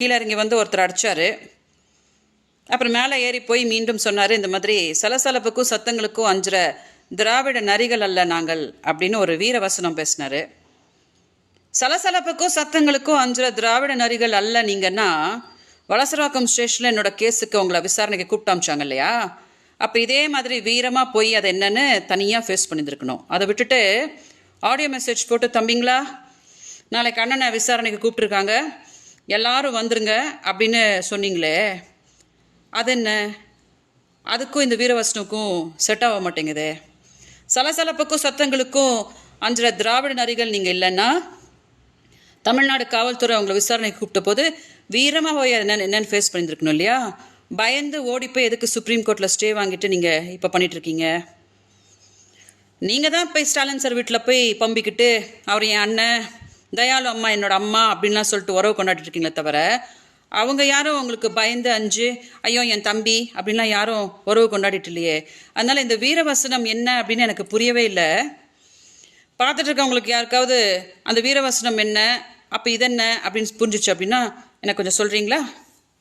கீழே இறங்கி வந்து ஒருத்தர் அடிச்சாரு. அப்புறம் மேலே ஏறி போய் மீண்டும் சொன்னார், இந்த மாதிரி சலசலப்புக்கும் சத்தங்களுக்கும் அஞ்சுற திராவிட நரிகள் அல்ல நாங்கள் அப்படின்னு ஒரு வீரவசனம் பேசினார். சலசலப்புக்கும் சத்தங்களுக்கும் அஞ்சுற திராவிட நரிகள் அல்ல நீங்கன்னா, வலசரவாக்கம் ஸ்டேஷனில் என்னோட கேஸுக்கு உங்களை விசாரணைக்கு கூப்பிட்டு அமிச்சாங்க இல்லையா, அப்போ இதே மாதிரி வீரமாக போய் அதை என்னன்னு தனியாக ஃபேஸ் பண்ணியிருந்துருக்கணும். அதை விட்டுட்டு ஆடியோ மெசேஜ் போட்டு, தம்பிங்களா நாளைக்கு அண்ணனை விசாரணைக்கு கூப்பிட்டுருக்காங்க, எல்லாரும் வந்துருங்க அப்படின்னு சொன்னீங்களே, அது என்ன? அதுக்கும் இந்த வீரவசனுக்கும் செட் ஆக மாட்டேங்குது. சலசலப்புக்கும் சத்தங்களுக்கும் அஞ்சுற திராவிட நரிகள் நீங்கள் இல்லைன்னா, தமிழ்நாடு காவல்துறை அவங்கள விசாரணைக்கு கூப்பிட்ட போது வீரமாக போய் என்னென்னு ஃபேஸ் பண்ணியிருக்கணும் இல்லையா? பயந்து ஓடி போய் எதுக்கு சுப்ரீம் கோர்ட்டில் ஸ்டே வாங்கிட்டு நீங்கள் இப்போ பண்ணிகிட்ருக்கீங்க? நீங்கள் தான் போய் ஸ்டாலின் சார் வீட்டில் போய் பம்பிக்கிட்டு அவர் என் அண்ணன், தயாளு அம்மா என்னோட அம்மா அப்படின்லாம் சொல்லிட்டு உறவு கொண்டாடிட்டு இருக்கீங்களே தவிர, அவங்க யாரும் உங்களுக்கு பயந்து அஞ்சு ஐயோ என் தம்பி அப்படின்லாம் யாரும் உறவு கொண்டாடிட்டு இல்லையே. அதனால் இந்த வீரவசனம் என்ன அப்படின்னு எனக்கு புரியவே இல்லை. பார்த்துட்டு இருக்கவங்களுக்கு யாருக்காவது அந்த வீரவசனம் என்ன, அப்போ இதென்ன அப்படின்னு புரிஞ்சிச்சு அப்படின்னா எனக்கு கொஞ்சம் சொல்கிறீங்களா?